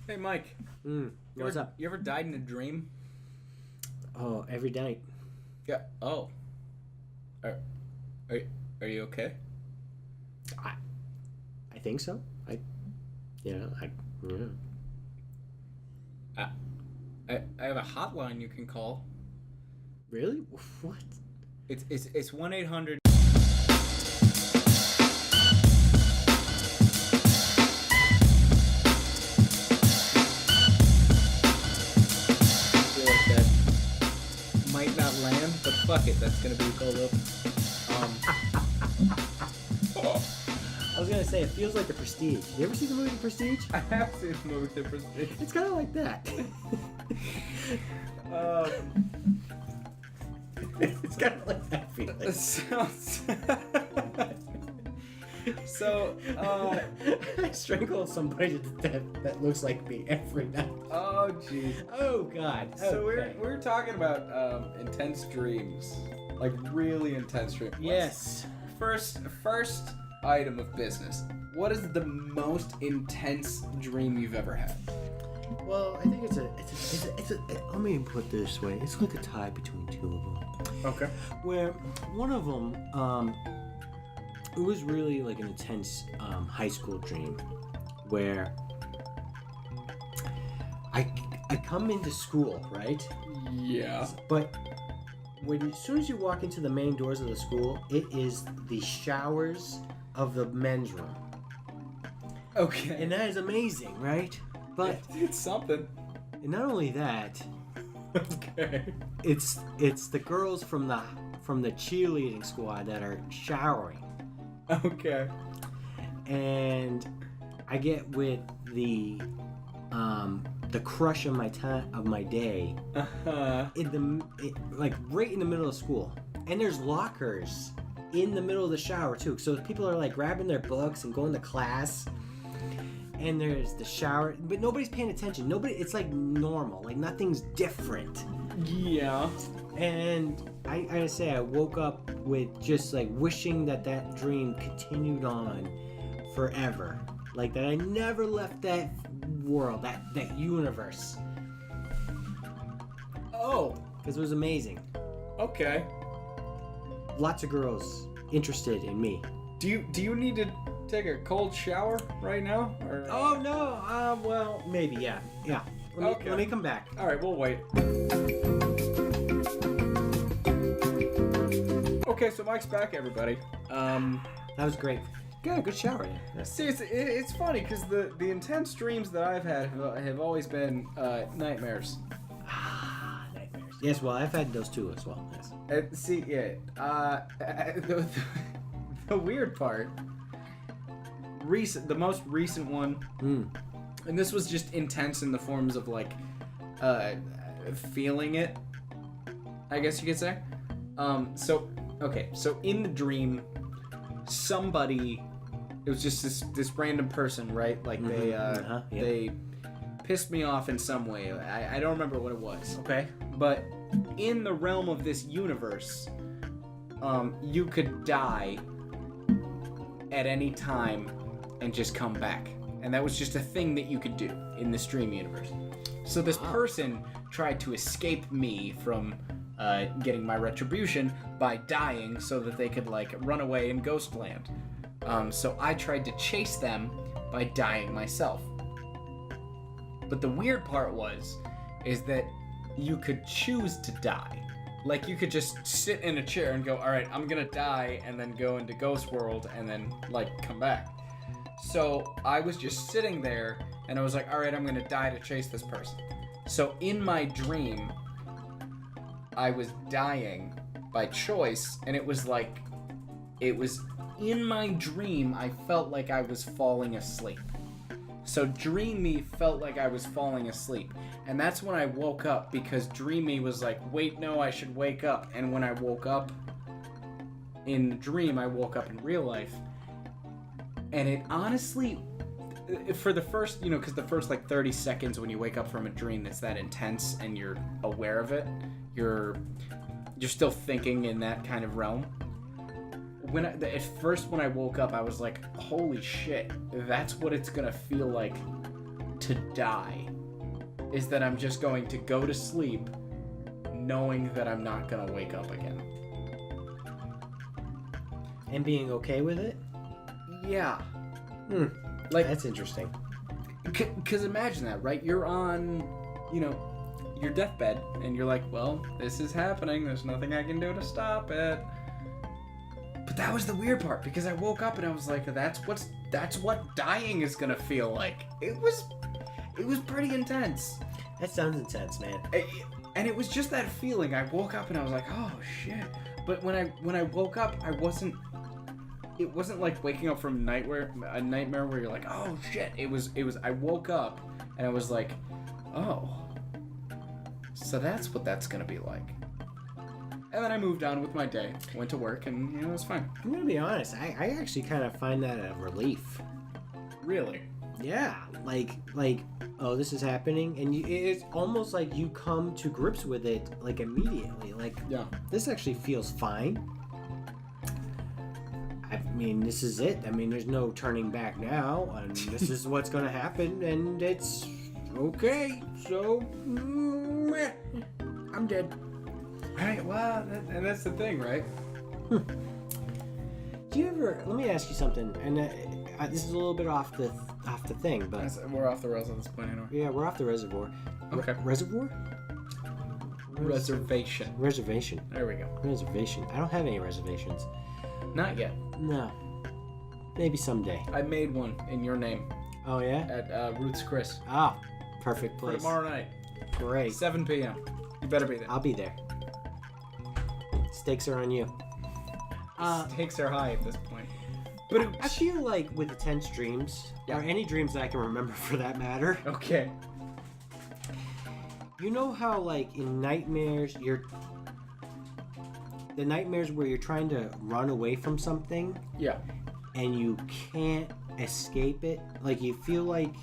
Hey, Mike. What's up? You ever died in a dream? Oh, every night. Yeah. Oh. Are, are you okay? I think so. Yeah. I have a hotline you can call. Really? What? It's 1-800. Might not land, but fuck it, that's gonna be a cold open. I was gonna say it feels like The Prestige. You ever see the movie The Prestige? I have seen the movie The Prestige. It's kind of like that. It's kind of like that feeling. I strangle somebody to death that looks like me every night. Oh jeez. Oh god. So Okay. we're talking about intense dreams, like really intense dreams. Yes. First item of business. What is the most intense dream you've ever had? Well, I think it's a. Let me put it this way. It's like a tie between two of them. Okay. Where one of them, it was really like an intense high school dream, where I come into school, right? Yeah. But as soon as you walk into the main doors of the school, it is the showers of the men's room. Okay. And that is amazing, right? But it's something. and not only that, Okay. it's the girls from the cheerleading squad that are showering. Okay. And I get with the crush of my day like right in the middle of school, and there's lockers in the middle of the shower too, so people are like grabbing their books and going to class, and there's the shower, but nobody's paying attention. It's like normal, like nothing's different. Yeah. And I gotta say, I woke up with just like wishing that dream continued on forever. Like that I never left that world, that universe. Oh. Because it was amazing. Okay. Lots of girls interested in me. Do you need to take a cold shower right now? Or... Oh no, well, maybe, yeah. Let me come back. All right, we'll wait. Okay, so Mike's back, everybody. That was great. Good shower. Yeah. See, it's funny because the intense dreams that I've had have always been nightmares. Nightmares. Yes, well, I've had those too as well. Yes. See, yeah. The weird part, the most recent one, and this was just intense in the forms of like feeling it, I guess you could say. So in the dream, somebody, it was just this random person, right? Like they pissed me off in some way. I don't remember what it was. Okay. But in the realm of this universe, you could die at any time and just come back. And that was just a thing that you could do in the stream universe. So this person tried to escape me from getting my retribution by dying so that they could like run away in Ghostland. So I tried to chase them by dying myself. But the weird part is that you could choose to die. Like you could just sit in a chair and go, all right, I'm gonna die, and then go into Ghost World and then like come back. So I was just sitting there and I was like, all right, I'm gonna die to chase this person. So in my dream, I was dying by choice, and it was in my dream, I felt like I was falling asleep. So Dream Me felt like I was falling asleep. And that's when I woke up, because Dream Me was like, wait, no, I should wake up. And when I woke up in the dream, I woke up in real life. And it honestly, for the first, because the first like 30 seconds when you wake up from a dream that's that intense and you're aware of it, you're still thinking in that kind of realm. At first when I woke up, I was like, holy shit, that's what it's gonna feel like to die is that I'm just going to go to sleep knowing that I'm not going to wake up again. And being okay with it? Yeah. Like, that's interesting. Because imagine that, right? You're on, your deathbed, and you're like, well, this is happening. There's nothing I can do to stop it. But that was the weird part, because I woke up and I was like, that's what dying is gonna feel like. It was pretty intense. That sounds intense, man. And it was just that feeling. I woke up and I was like, oh shit. But when I woke up, it wasn't like waking up from a nightmare where you're like, oh shit. It was I woke up and I was like, oh, so that's what that's gonna be like. And then I moved on with my day, went to work, and it was fine. I'm gonna be honest, I actually kind of find that a relief. Really? Yeah, like, oh, this is happening, and it's almost like you come to grips with it, like, immediately. Like, Yeah. This actually feels fine. I mean, this is it. I mean, there's no turning back now, and this is what's gonna happen, and it's okay. So, I'm dead. Right, well, and that's the thing, right? Do you ever? Let me ask you something, and this is a little bit off the thing, but We're off the rails at this point anyway. yeah, we're off the reservoir. Okay. Reservoir? Reservation. Reservation. There we go. Reservation. I don't have any reservations. Not yet. No. Maybe someday. I made one in your name Oh yeah? at Ruth's Chris Ah, perfect for place. tomorrow night, Great. 7 p.m. You better be there. I'll be there. Stakes are on you. Stakes are high at this point. But I feel like with intense dreams, Yeah. or any dreams that I can remember for that matter, okay. you know how like in nightmares, the nightmares where you're trying to run away from something Yeah. and you can't escape it, like you feel like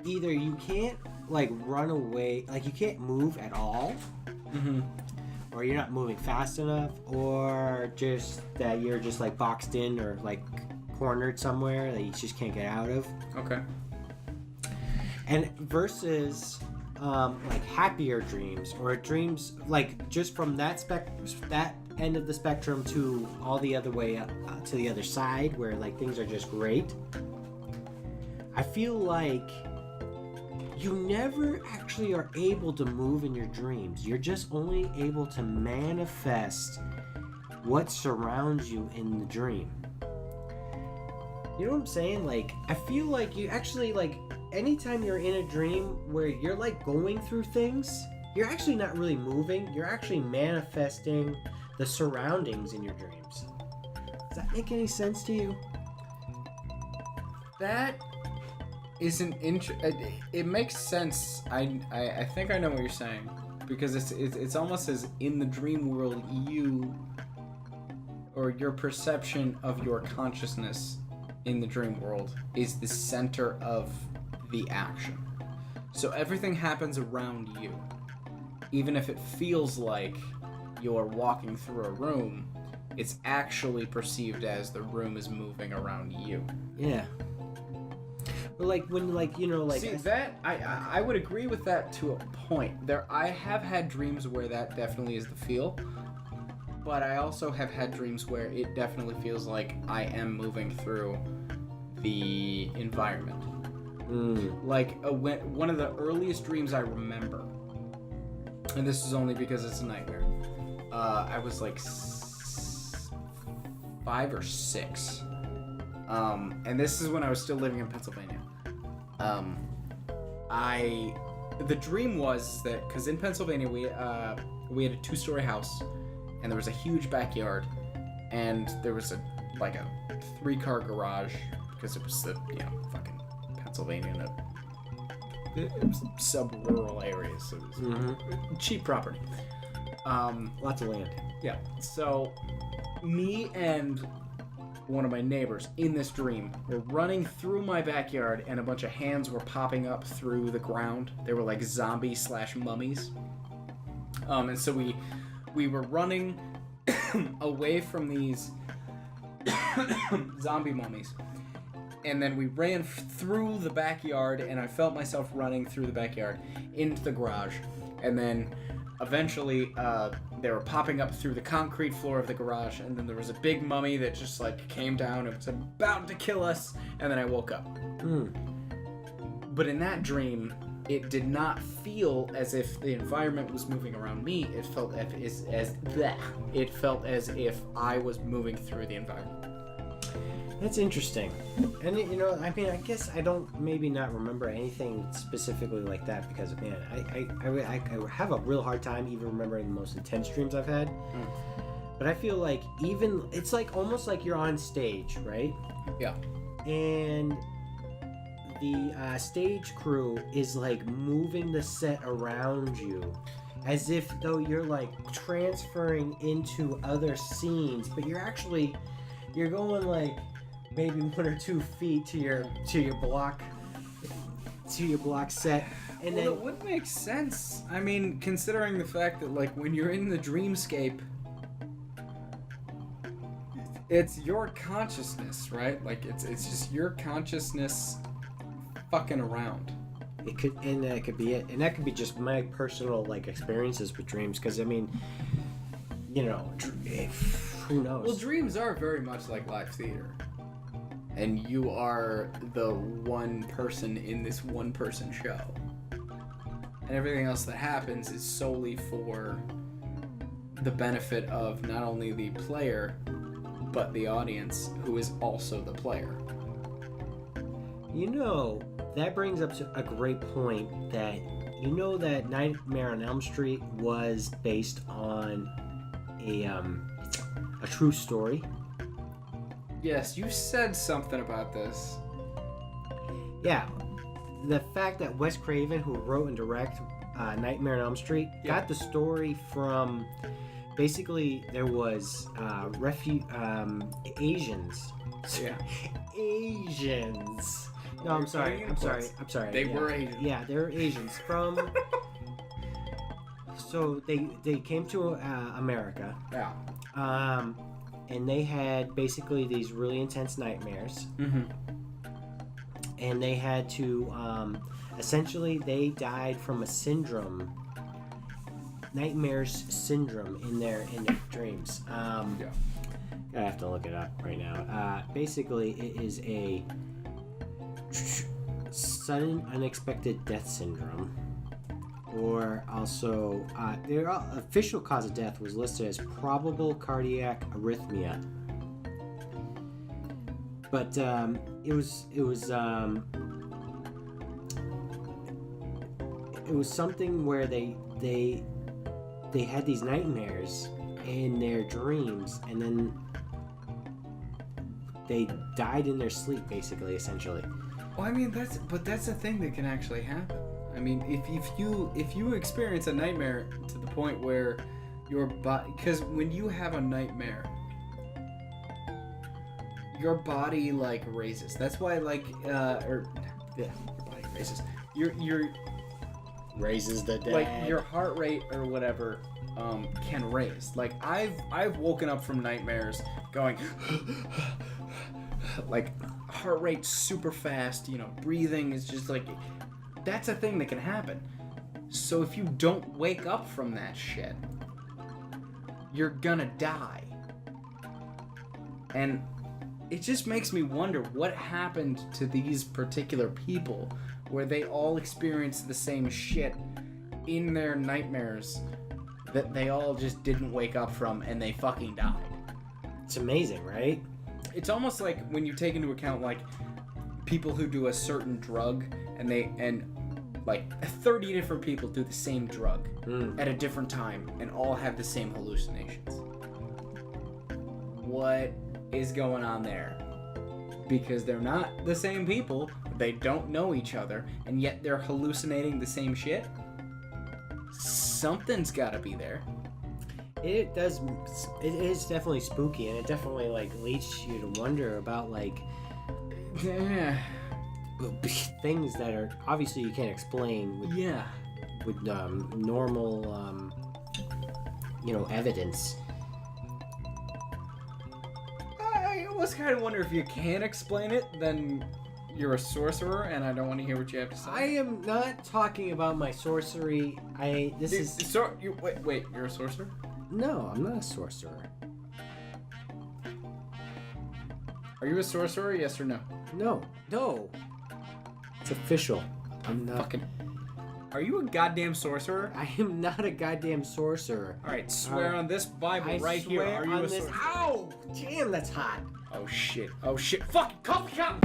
either you can't like run away, like you can't move at all, Mm-hmm. or you're not moving fast enough, or just that you're just like boxed in or like cornered somewhere that you just can't get out of. Okay. And versus like happier dreams, or dreams like just from that end of the spectrum to all the other way up to the other side where like things are just great. I feel like you never actually are able to move in your dreams. You're just only able to manifest what surrounds you in the dream. You know what I'm saying? Like, I feel like you actually, like, anytime you're in a dream where you're, like, going through things, you're actually not really moving. You're actually manifesting the surroundings in your dreams. Does that make any sense to you? That is an it makes sense. I think I know what you're saying, because it's almost as in the dream world your perception of your consciousness in the dream world is the center of the action. So everything happens around you. Even if it feels like you're walking through a room, it's actually perceived as the room is moving around you. Yeah. But like when like you know like see that I would agree with that to a point. I have had dreams where that definitely is the feel, but I also have had dreams where it definitely feels like I am moving through the environment. Like one of the earliest dreams I remember, and this is only because it's a nightmare. I was like 5 or 6. And this is when I was still living in Pennsylvania. The dream was that, because in Pennsylvania we had a 2-story house, and there was a huge backyard, and there was a 3-car garage, because it was the fucking Pennsylvania, it was sub-rural areas, so it was cheap property. lots of land. Yeah. So me and one of my neighbors in this dream were running through my backyard, and a bunch of hands were popping up through the ground. They were like zombie/mummies. And so we were running away from these zombie mummies, and then we ran through the backyard, and I felt myself running through the backyard into the garage, and then eventually they were popping up through the concrete floor of the garage, and then there was a big mummy that just like came down and was about to kill us, and then I woke up. But in that dream, it did not feel as if the environment was moving around me. It felt it felt as if I was moving through the environment. That's interesting. And you know, I mean, I guess I don't maybe not remember anything specifically like that because, man, I have a real hard time even remembering the most intense dreams I've had. But I feel like even it's like almost like you're on stage, right? Yeah. And the stage crew is like moving the set around you as if though you're like transferring into other scenes, but you're going like maybe 1 or 2 feet to your block set, and well, then it would make sense. I mean, considering the fact that like when you're in the dreamscape, it's your consciousness, right? Like it's just your consciousness fucking around. it could be it, and that could be just my personal like experiences with dreams. Because I mean, you know, who knows? Well, dreams are very much like live theater. And you are the one person in this one person show. And everything else that happens is solely for the benefit of not only the player, but the audience, who is also the player. You know, that brings up a great point that, you know, that Nightmare on Elm Street was based on a true story. Yes, you said something about this. Yeah, the fact that Wes Craven, who wrote and directed Nightmare on Elm Street, got the story from basically there was Asians. Yeah. Asians. No, I'm sorry. They were Asians. Yeah, they were Asians from. So they came to America. Yeah. And they had basically these really intense nightmares. Mm-hmm. And they had to, essentially, they died from a syndrome, nightmares syndrome in their dreams. Yeah. I have to look it up right now. Basically, it is a sudden unexpected death syndrome. Or also, their official cause of death was listed as probable cardiac arrhythmia. But it was something where they had these nightmares in their dreams, and then they died in their sleep, basically, essentially. Well, I mean, that's a thing that can actually happen. I mean, if you experience a nightmare to the point where your body, because when you have a nightmare, your body like raises. That's why your body raises. Your Raises the dead. like your heart rate or whatever can raise. Like I've woken up from nightmares going like heart rate super fast. You know, breathing is just like. That's a thing that can happen. So if you don't wake up from that shit, you're gonna die. And it just makes me wonder what happened to these particular people where they all experienced the same shit in their nightmares that they all just didn't wake up from and they fucking died. It's amazing, right? It's almost like when you take into account like people who do a certain drug and like 30 different people do the same drug at a different time and all have the same hallucinations. What is going on there? Because they're not the same people, they don't know each other, and yet they're hallucinating the same shit? Something's gotta be there. It is definitely spooky, and it definitely like leads you to wonder about like things that are obviously you can't explain with normal almost kind of wonder if you can explain it, then you're a sorcerer, and I don't want to hear what you have to say. I am not talking about my sorcery. Wait, you're a sorcerer? No, I'm not a sorcerer. Are you a sorcerer? Yes or no? No. It's official. I'm not. Fucking. Are you a goddamn sorcerer? I am not a goddamn sorcerer. All right, swear on this Bible I right here. swear Are you on a this. sorcerer? Ow! Damn, that's hot. Oh shit! Fucking coffee shop!